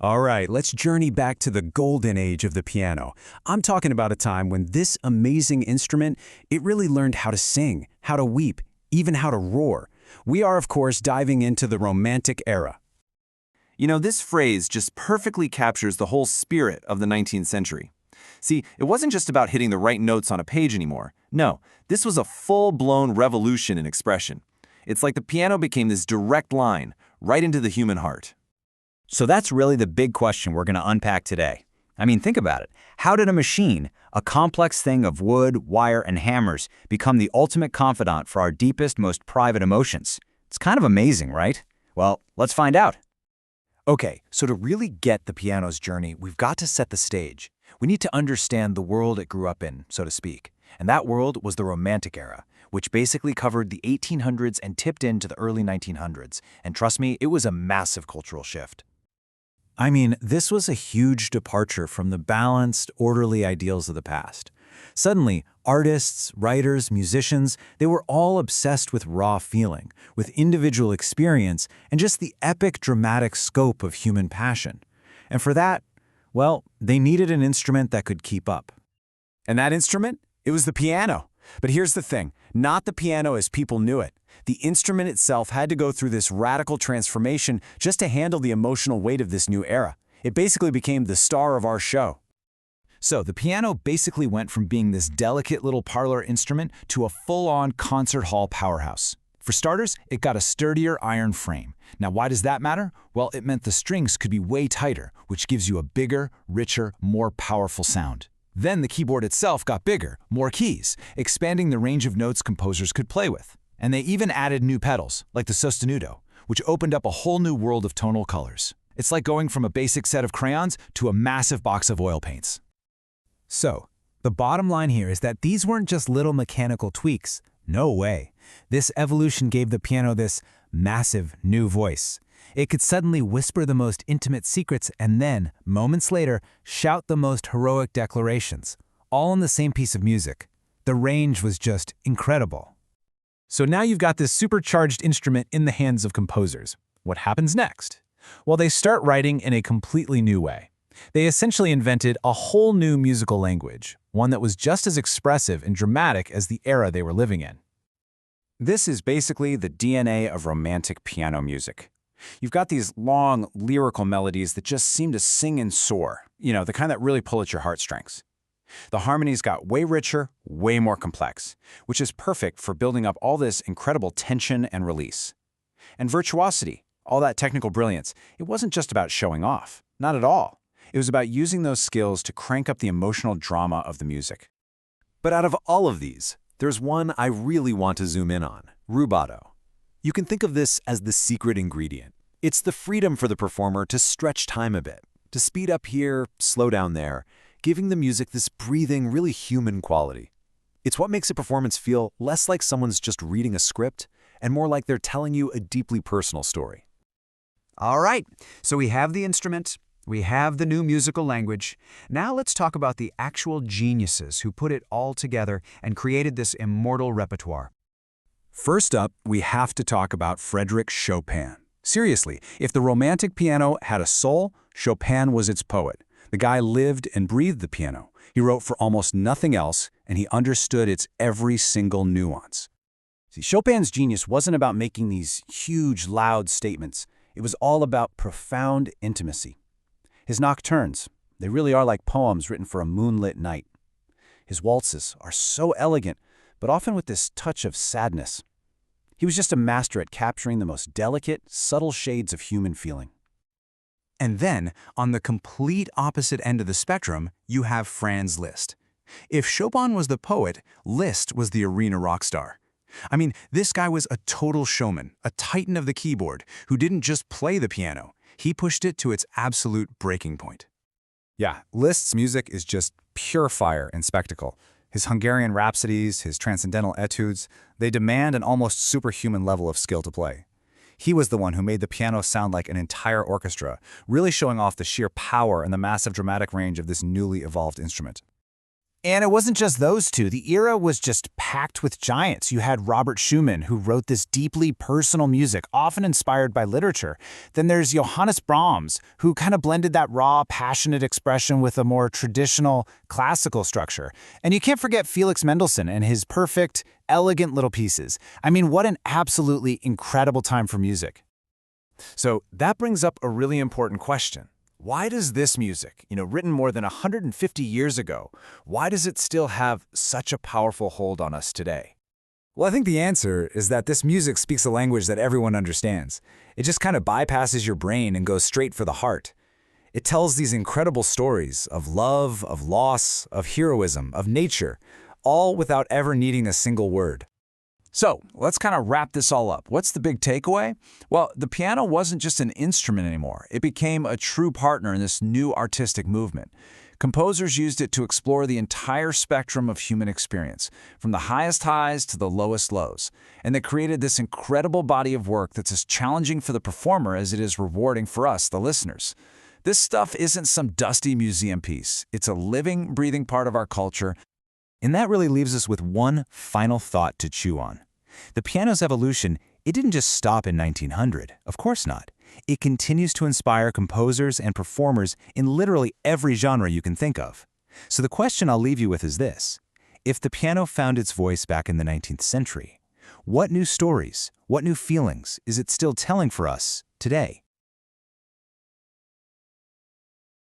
All right, let's journey back to the golden age of the piano. I'm talking about a time when this amazing instrument, it really learned how to sing, how to weep, even how to roar. We are, of course, diving into the Romantic era. You know, this phrase just perfectly captures the whole spirit of the 19th century. See, it wasn't just about hitting the right notes on a page anymore. No, this was a full-blown revolution in expression. It's like the piano became this direct line right into the human heart. So that's really the big question we're going to unpack today. I mean, think about it. How did a machine, a complex thing of wood, wire, and hammers, become the ultimate confidant for our deepest, most private emotions? It's kind of amazing, right? Well, let's find out. Okay, so to really get the piano's journey, we've got to set the stage. We need to understand the world it grew up in, so to speak. And that world was the Romantic era, which basically covered the 1800s and tipped into the early 1900s. And trust me, it was a massive cultural shift. I mean, this was a huge departure from the balanced, orderly ideals of the past. Suddenly, artists, writers, musicians, they were all obsessed with raw feeling, with individual experience, and just the epic, dramatic scope of human passion. And for that, well, they needed an instrument that could keep up. And that instrument? It was the piano. But here's the thing, not the piano as people knew it. The instrument itself had to go through this radical transformation just to handle the emotional weight of this new era. It basically became the star of our show. So the piano basically went from being this delicate little parlor instrument to a full-on concert hall powerhouse. For starters, it got a sturdier iron frame. Now, why does that matter? Well, it meant the strings could be way tighter, which gives you a bigger, richer, more powerful sound. Then the keyboard itself got bigger, more keys, expanding the range of notes composers could play with. And they even added new pedals, like the sostenuto, which opened up a whole new world of tonal colors. It's like going from a basic set of crayons to a massive box of oil paints. So, the bottom line here is that these weren't just little mechanical tweaks. No way. This evolution gave the piano this massive new voice. It could suddenly whisper the most intimate secrets and then, moments later, shout the most heroic declarations, all in the same piece of music. The range was just incredible. So now you've got this supercharged instrument in the hands of composers. What happens next? Well, they start writing in a completely new way. They essentially invented a whole new musical language, one that was just as expressive and dramatic as the era they were living in. This is basically the DNA of Romantic piano music. You've got these long, lyrical melodies that just seem to sing and soar, the kind that really pull at your heartstrings. The harmonies got way richer, way more complex, which is perfect for building up all this incredible tension and release. And virtuosity, all that technical brilliance, it wasn't just about showing off, not at all. It was about using those skills to crank up the emotional drama of the music. But out of all of these, there's one I really want to zoom in on, rubato. You can think of this as the secret ingredient. It's the freedom for the performer to stretch time a bit, to speed up here, slow down there, giving the music this breathing, really human quality. It's what makes a performance feel less like someone's just reading a script and more like they're telling you a deeply personal story. All right, so we have the instrument, we have the new musical language. Now let's talk about the actual geniuses who put it all together and created this immortal repertoire. First up, we have to talk about Frédéric Chopin. Seriously, if the Romantic piano had a soul, Chopin was its poet. The guy lived and breathed the piano. He wrote for almost nothing else, and he understood its every single nuance. See, Chopin's genius wasn't about making these huge, loud statements. It was all about profound intimacy. His nocturnes, they really are like poems written for a moonlit night. His waltzes are so elegant, but often with this touch of sadness. He was just a master at capturing the most delicate, subtle shades of human feeling. And then, on the complete opposite end of the spectrum, you have Franz Liszt. If Chopin was the poet, Liszt was the arena rock star. I mean, this guy was a total showman, a titan of the keyboard, who didn't just play the piano. He pushed it to its absolute breaking point. Yeah, Liszt's music is just pure fire and spectacle. His Hungarian rhapsodies, his transcendental etudes, they demand an almost superhuman level of skill to play. He was the one who made the piano sound like an entire orchestra, really showing off the sheer power and the massive dramatic range of this newly evolved instrument. And it wasn't just those two. The era was just packed with giants. You had Robert Schumann, who wrote this deeply personal music, often inspired by literature. Then there's Johannes Brahms, who kind of blended that raw, passionate expression with a more traditional, classical structure. And you can't forget Felix Mendelssohn and his perfect, elegant little pieces. I mean, what an absolutely incredible time for music. So that brings up a really important question. Why does this music, written more than 150 years ago, why does it still have such a powerful hold on us today? Well, I think the answer is that this music speaks a language that everyone understands. It just kind of bypasses your brain and goes straight for the heart. It tells these incredible stories of love, of loss, of heroism, of nature, all without ever needing a single word. So, let's kind of wrap this all up. What's the big takeaway? Well, the piano wasn't just an instrument anymore. It became a true partner in this new artistic movement. Composers used it to explore the entire spectrum of human experience, from the highest highs to the lowest lows. And they created this incredible body of work that's as challenging for the performer as it is rewarding for us, the listeners. This stuff isn't some dusty museum piece. It's a living, breathing part of our culture. And that really leaves us with one final thought to chew on. The piano's evolution, it didn't just stop in 1900. Of course not. It continues to inspire composers and performers in literally every genre you can think of. So the question I'll leave you with is this. If the piano found its voice back in the 19th century, what new stories, what new feelings is it still telling for us today?